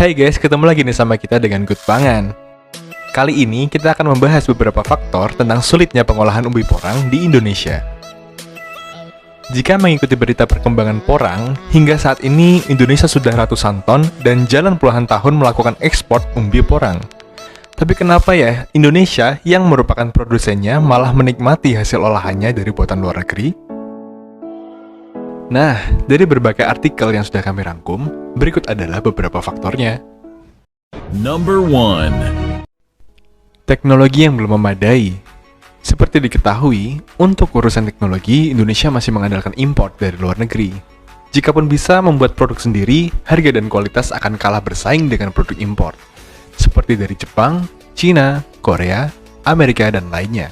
Hai guys, ketemu lagi nih sama kita dengan Good Pangan. Kali ini kita akan membahas beberapa faktor tentang sulitnya pengolahan umbi porang di Indonesia. Jika mengikuti berita perkembangan porang, hingga saat ini Indonesia sudah ratusan ton dan jalan puluhan tahun melakukan ekspor umbi porang. Tapi kenapa ya Indonesia yang merupakan produsennya malah menikmati hasil olahannya dari buatan luar negeri? Nah, dari berbagai artikel yang sudah kami rangkum, berikut adalah beberapa faktornya. Number 1. Teknologi yang belum memadai. Seperti diketahui, untuk urusan teknologi, Indonesia masih mengandalkan impor dari luar negeri. Jikapun bisa membuat produk sendiri, harga dan kualitas akan kalah bersaing dengan produk impor, seperti dari Jepang, Cina, Korea, Amerika, dan lainnya.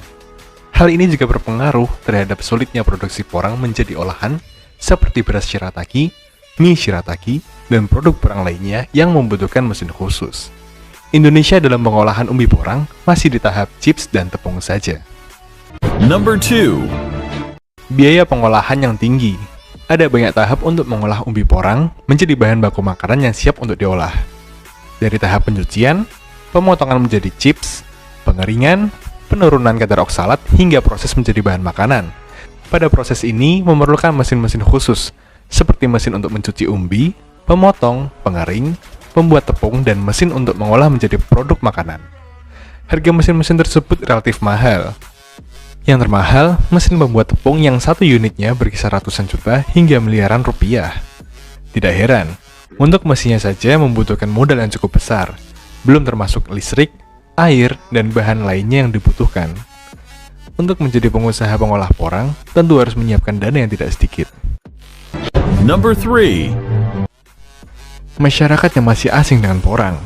Hal ini juga berpengaruh terhadap sulitnya produksi porang menjadi olahan, seperti beras shirataki, mie shirataki, dan produk porang lainnya yang membutuhkan mesin khusus. Indonesia dalam pengolahan umbi porang masih di tahap chips dan tepung saja. Number 2. Biaya pengolahan yang tinggi. Ada banyak tahap untuk mengolah umbi porang menjadi bahan baku makanan yang siap untuk diolah. Dari tahap pencucian, pemotongan menjadi chips, pengeringan, penurunan kadar oksalat, hingga proses menjadi bahan makanan. Pada proses ini memerlukan mesin-mesin khusus, seperti mesin untuk mencuci umbi, pemotong, pengering, pembuat tepung, dan mesin untuk mengolah menjadi produk makanan. Harga mesin-mesin tersebut relatif mahal. Yang termahal, mesin pembuat tepung yang satu unitnya berkisar ratusan juta hingga miliaran rupiah. Tidak heran, untuk mesinnya saja membutuhkan modal yang cukup besar, belum termasuk listrik, air, dan bahan lainnya yang dibutuhkan. Untuk menjadi pengusaha pengolah porang, tentu harus menyiapkan dana yang tidak sedikit. Number 3. Masyarakat yang masih asing dengan porang.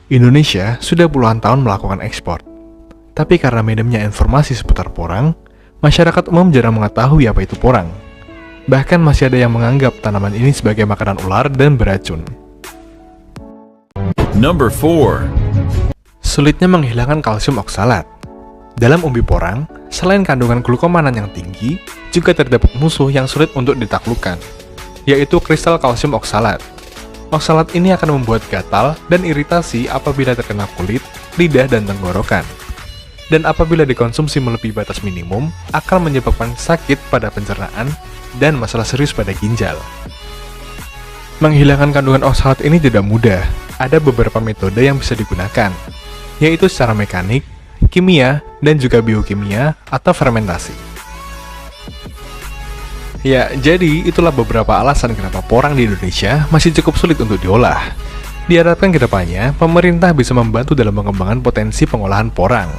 Indonesia sudah puluhan tahun melakukan ekspor. Tapi karena minimnya informasi seputar porang, masyarakat umum jarang mengetahui apa itu porang. Bahkan masih ada yang menganggap tanaman ini sebagai makanan ular dan beracun. Number 4. Sulitnya menghilangkan kalsium oksalat. Dalam umbi porang, selain kandungan glukomanan yang tinggi, juga terdapat musuh yang sulit untuk ditaklukkan, yaitu kristal kalsium oksalat. Oksalat ini akan membuat gatal dan iritasi apabila terkena kulit, lidah, dan tenggorokan. Dan apabila dikonsumsi melebihi batas minimum, akan menyebabkan sakit pada pencernaan dan masalah serius pada ginjal. Menghilangkan kandungan oksalat ini tidak mudah. Ada beberapa metode yang bisa digunakan, yaitu secara mekanik, kimia, dan juga biokimia atau fermentasi. Ya, jadi itulah beberapa alasan kenapa porang di Indonesia masih cukup sulit untuk diolah. Diharapkan kedepannya, pemerintah bisa membantu dalam pengembangan potensi pengolahan porang.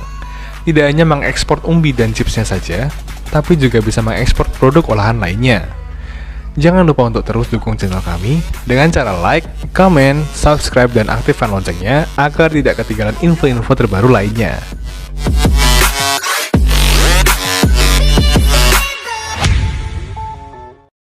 Tidak hanya mengekspor umbi dan chipsnya saja, tapi juga bisa mengekspor produk olahan lainnya. Jangan lupa untuk terus dukung channel kami dengan cara like, comment, subscribe, dan aktifkan loncengnya agar tidak ketinggalan info-info terbaru lainnya.